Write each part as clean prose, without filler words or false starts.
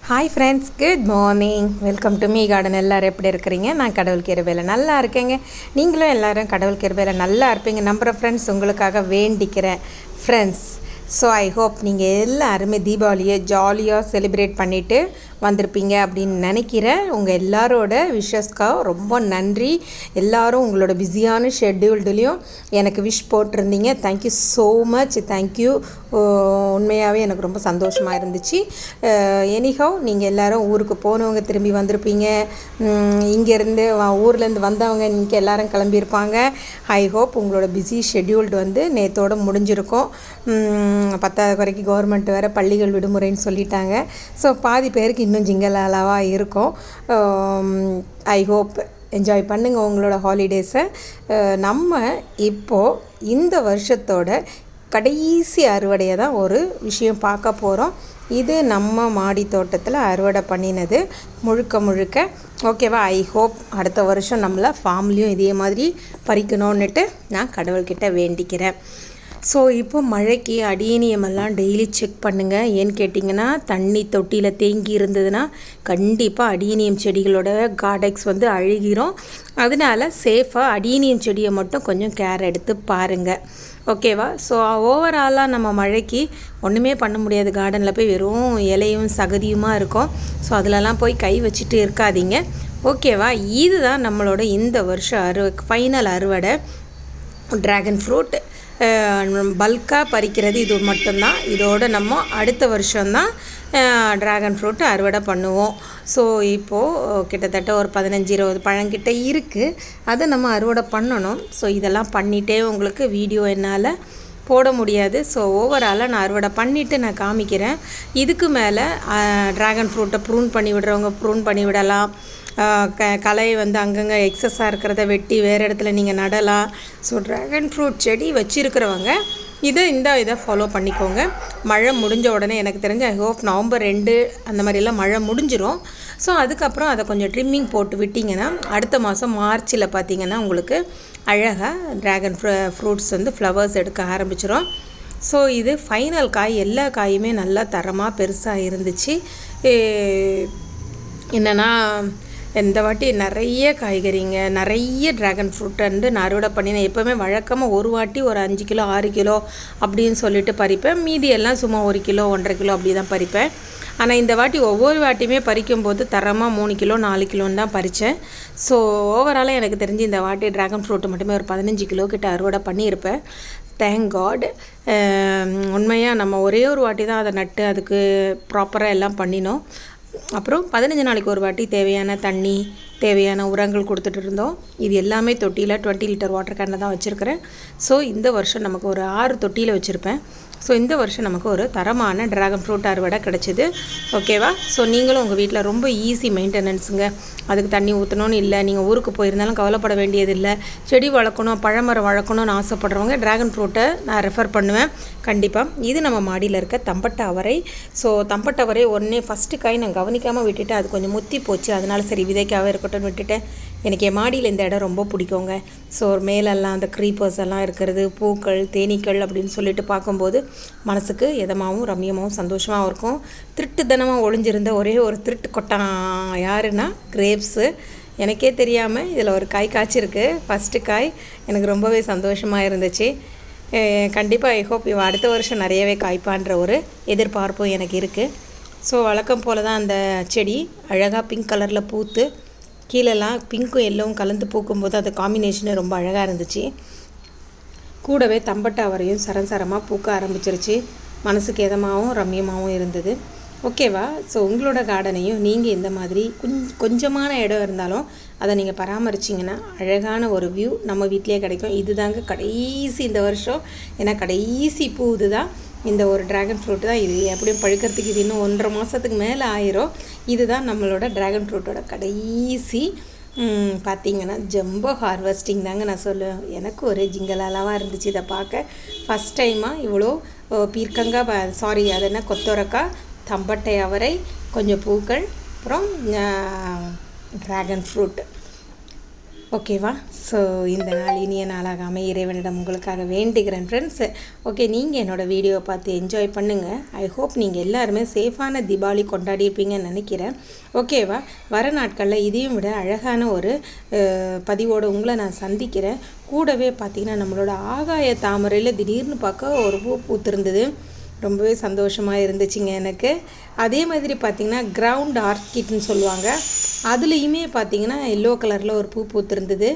Hi friends, good morning. Welcome to me garden. எல்லோரும் எப்படி இருக்கிறீங்க? நான் கடவுள் கிருபையில் நல்லா இருக்கேங்க. நீங்களும் எல்லோரும் கடவுள் கிருபையில் நல்லா இருப்பீங்க நம்புகிற ஃப்ரெண்ட்ஸ். உங்களுக்காக வேண்டிக்கிறேன் ஃப்ரெண்ட்ஸ். ஸோ ஐ ஹோப் நீங்கள் எல்லாருமே தீபாவளியை ஜாலியாக செலிப்ரேட் பண்ணிவிட்டு வந்திருப்பீங்க அப்படின்னு நினைக்கிறேன். உங்கள் எல்லாரோட விஷஸ்க்காக ரொம்ப நன்றி. எல்லோரும் உங்களோட பிஸியான ஷெட்யூல்டுலேயும் எனக்கு விஷ் போட்டிருந்தீங்க. Thank you so much. தேங்க்யூ. உண்மையாகவே எனக்கு ரொம்ப சந்தோஷமாக இருந்துச்சு. எனிஹவ் நீங்கள் எல்லோரும் ஊருக்கு போனவங்க திரும்பி வந்திருப்பீங்க. இங்கேருந்து ஊர்லேருந்து வந்தவங்க இன்றைக்கி எல்லோரும் கிளம்பியிருப்பாங்க. ஐ ஹோப் உங்களோட பிஸி ஷெட்யூல்டு நேற்றோடு முடிஞ்சிருக்கும். 10வது வரைக்கும் கவர்மெண்ட் வேறு பள்ளிகள் விடுமுறைன்னு சொல்லிட்டாங்க. ஸோ பாதி பேருக்கு இன்னும் ஜிங்கலாலாவாக இருக்கும். ஐ ஹோப் என்ஜாய் பண்ணுங்கள் உங்களோட ஹாலிடேஸை. நம்ம இப்போது இந்த வருஷத்தோட கடைசி அறுவடையை தான் ஒரு விஷயம் பார்க்க போகிறோம். இது நம்ம மாடி தோட்டத்தில் அறுவடை பண்ணினது முழுக்க ஓகேவா. ஐ ஹோப் அடுத்த வருஷம் நம்மளை ஃபார்ம்லேயும் இதே மாதிரி பறிக்கணுன்னுட்டு நான் கடவுள்கிட்ட வேண்டிக்கிறேன். ஸோ இப்போ மழைக்கு அடியேனியமெல்லாம் டெய்லி செக் பண்ணுங்கள். ஏன்னு கேட்டிங்கன்னா தண்ணி தொட்டியில் தேங்கி இருந்ததுன்னா கண்டிப்பாக அடியேனியம் செடிகளோட கார்டெக்ஸ் அழுகிரும். அதனால சேஃபாக அடியேனியம் செடியை மட்டும் கொஞ்சம் கேர் எடுத்து பாருங்கள், ஓகேவா. ஸோ ஓவராலாக நம்ம மழைக்கு ஒன்றுமே பண்ண முடியாது. கார்டனில் போய் வெறும் இலையும் சகதியுமா இருக்கும். ஸோ அதிலலாம் போய் கை வச்சுட்டு இருக்காதீங்க, ஓகேவா. இதுதான் நம்மளோட இந்த வருஷம் ஃபைனல் அறுவடை. ட்ராகன் ஃப்ரூட் பல்காக பறிக்கிறது இது மட்டும்தான். இதோடு நம்ம அடுத்த வருஷம்தான் ட்ராகன் ஃப்ரூட் அறுவடை பண்ணுவோம். ஸோ இப்போது கிட்டத்தட்ட ஒரு 15-20 பழங்கிட்ட இருக்குது. அதை நம்ம அறுவடை பண்ணணும். ஸோ இதெல்லாம் பண்ணிகிட்டே உங்களுக்கு வீடியோ என்னால் போட முடியாது. ஸோ ஓவராலாக நான் அறுவடை பண்ணிவிட்டு நான் காமிக்கிறேன். இதுக்கு மேலே ட்ராகன் ஃப்ரூட்டை ப்ரூன் பண்ணி விடுறவங்க ப்ரூன் பண்ணி விடலாம். களை அங்கங்கே எக்ஸஸாக இருக்கிறத வெட்டி வேறு இடத்துல நீங்கள் நடலாம். ஸோ ட்ராகன் ஃப்ரூட் செடி வச்சுருக்கிறவங்க இதை ஃபாலோ பண்ணிக்கோங்க. மழை முடிஞ்ச உடனே எனக்கு தெரிஞ்ச ஐ ஹோப் நவம்பர் 2 அந்த மாதிரிலாம் மழை முடிஞ்சிடும். ஸோ அதுக்கப்புறம் அதை கொஞ்சம் ட்ரிம்மிங் போட்டு விட்டிங்கன்னா அடுத்த மாதம் மார்ச்சில் பார்த்திங்கன்னா உங்களுக்கு அழகாக ட்ராகன் ஃப்ரூட்ஸ் ஃப்ளவர்ஸ் எடுக்க ஆரம்பிச்சிடும். ஸோ இது ஃபைனல் காய். எல்லா காயுமே நல்லா தரமாக பெருசாக இருந்துச்சு. என்னென்னா இந்த வாட்டி நிறைய காய்கறிங்க, நிறைய ட்ராகன் ஃப்ரூட்டை நான் அறுவடை பண்ணினேன். எப்போவுமே வழக்கமாக ஒரு வாட்டி ஒரு 5 கிலோ 6 கிலோ அப்படின்னு சொல்லிட்டு பறிப்பேன். மீதி எல்லாம் சும்மா 1 கிலோ 1.5 கிலோ அப்படி தான் பறிப்பேன். ஆனால் இந்த வாட்டி ஒவ்வொரு வாட்டியுமே பறிக்கும்போது தரமாக 3 கிலோ 4 கிலோன்னு தான் பறித்தேன். ஸோ ஓவராலாக எனக்கு தெரிஞ்சு இந்த வாட்டி ட்ராகன் ஃப்ரூட்டு மட்டுமே ஒரு 15 கிலோ கிட்ட அறுவடை பண்ணியிருப்பேன். Thank God. உண்மையாக நம்ம ஒரே ஒரு வாட்டி தான் அதை நட்டு அதுக்கு ப்ராப்பராக எல்லாம் பண்ணினோம். அப்புறம் 15 நாளைக்கு ஒரு வாட்டி தேவையான தண்ணி தேவையான உரங்கள் கொடுத்துட்டு இருந்தோம். இது எல்லாமே தொட்டியில் 20 லிட்டர் வாட்டர் கேனில் தான் வச்சுருக்கிறேன். ஸோ இந்த வருஷம் நமக்கு ஒரு 6 தொட்டியில் வச்சுருப்பேன். ஸோ இந்த வருஷம் நமக்கு ஒரு தரமான ட்ராகன் ஃப்ரூட் அறுவடை கிடச்சிது, ஓகேவா. ஸோ நீங்களும் உங்கள் வீட்டில் ரொம்ப ஈஸி மெயின்டெனன்ஸுங்க. அதுக்கு தண்ணி ஊற்றணும்னு இல்லை, நீங்கள் ஊருக்கு போயிருந்தாலும் கவலைப்பட வேண்டியதில்லை. செடி வளர்க்கணும், பழமரம் வளர்க்கணும்னு ஆசைப்படுறவங்க ட்ராகன் ஃப்ரூட்டை நான் ரெஃபர் பண்ணுவேன் கண்டிப்பாக. இது நம்ம மாடியில் இருக்க தம்பட்டை அவரை. ஸோ தம்பட்டை அவரை ஃபஸ்ட்டு காய் நான் கவனிக்காமல் விட்டுட்டேன். அது கொஞ்சம் முத்தி போச்சு. அதனால சரி விதைக்காகவே இருக்கட்டும்னு விட்டுட்டேன். எனக்கு என் மாடியில் இந்த இடம் ரொம்ப பிடிக்குங்க. ஸோ மேலெல்லாம் அந்த க்ரீப்பர்ஸ் எல்லாம் இருக்கிறது, பூக்கள் தேனீக்கள் அப்படின்னு சொல்லிட்டு பார்க்கும்போது மனசுக்கு இதமாகவும் ரம்யமாகவும் சந்தோஷமாகவும் இருக்கும். திருட்டுத்தனமாக ஒளிஞ்சிருந்த ஒரே ஒரு திருட்டு கொட்டான் யாருன்னா கிரேப்ஸு. எனக்கே தெரியாமல் இதில் ஒரு காய் காய்ச்சிருக்கு. ஃபஸ்ட்டு காய் எனக்கு ரொம்பவே சந்தோஷமாக இருந்துச்சு. கண்டிப்பாக ஐ ஹோப் அடுத்த வருஷம் நிறையவே காய்ப்பான்ற ஒரு எதிர்பார்ப்பும் எனக்கு இருக்குது. ஸோ வழக்கம் போல் தான் அந்த செடி அழகாக பிங்க் கலரில் பூத்து கீழெல்லாம் பிங்க்கும் எல்லோவும் கலந்து பூக்கும்போது அது காம்பினேஷனு ரொம்ப அழகாக இருந்துச்சு. கூடவே தம்பட்டை அவரையும் சரசரமாக பூக்க ஆரம்பிச்சிருச்சு. மனசுக்கு இதமாகவும் ரம்யமாகவும் இருந்தது, ஓகேவா. ஸோ உங்களோட கார்டனையும் நீங்கள் இந்த மாதிரி கொஞ்சமான இடம் இருந்தாலும் அதை நீங்கள் பராமரிச்சிங்கன்னா அழகான ஒரு வியூ நம்ம வீட்டிலே கிடைக்கும். இது தாங்க கடைசி இந்த வருஷம். ஏன்னா கடைசி பூ இது தான். இந்த ஒரு ட்ராகன் ஃப்ரூட்டு தான். இது எப்படியும் பழுக்கிறதுக்கு இது இன்னும் 1.5 மாதத்துக்கு மேலே ஆயிரும். இதுதான் நம்மளோட ட்ராகன் ஃப்ரூட்டோட கடைசி பார்த்திங்கன்னா ஜம்போ ஹார்வெஸ்டிங் தாங்க நான் சொல்லுவேன். எனக்கு ஒரு ஜிங்கலாலாவாக இருந்துச்சு இதை பார்க்க. ஃபஸ்ட் டைமாக இவ்வளோ பீர்க்கங்காய் அது என்ன கொத்தவரக்காய், தம்பட்டை அவரை, கொஞ்சம் பூக்கள், அப்புறம் ட்ராகன் ஃப்ரூட், ஓகேவா? ஸோ இந்த நாள் இனிய நாளாக அமைய இறைவனிடம் உங்களுக்காக வேண்டிக்கிறேன் ஃப்ரெண்ட்ஸு. ஓகே, நீங்கள் என்னோடய வீடியோவை பார்த்து என்ஜாய் பண்ணுங்கள். ஐ ஹோப் நீங்கள் எல்லாருமே சேஃபான தீபாவளி கொண்டாடியிருப்பீங்கன்னு நினைக்கிறேன். ஓகேவா? வர நாட்களில் இதையும் விட அழகான ஒரு பதிவோடு உங்களை நான் சந்திக்கிறேன். கூடவே பார்த்திங்கன்னா நம்மளோட ஆகாய தாமரையில் திடீர்னு பார்க்க ஒரு பூ பூத்திருந்தது. ரொம்பவே சந்தோஷமாக இருந்துச்சுங்க எனக்கு. அதே மாதிரி பார்த்திங்கன்னா கிரவுண்ட் ஆர்கிட்னு சொல்லுவாங்க, அதுலேயுமே பார்த்திங்கன்னா எல்லோ கலரில் ஒரு பூ பூத்திருந்தது.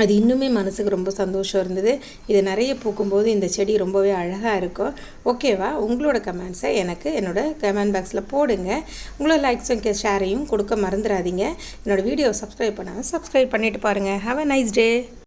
அது இன்னுமே மனசுக்கு ரொம்ப சந்தோஷம் இருந்தது. இது நிறைய பூக்கும்போது இந்த செடி ரொம்பவே அழகாக இருக்கும். ஓகேவா? உங்களோட கமெண்ட்ஸை எனக்கு என்னோடய கமெண்ட் பாக்ஸில் போடுங்க. உங்களோட லைக்ஸும் ஷேரையும் கொடுக்க மறந்துடாதீங்க. என்னோடய வீடியோவை சப்ஸ்கிரைப் பண்ணாமல் சப்ஸ்கிரைப் பண்ணிவிட்டு பாருங்கள். Have a nice day.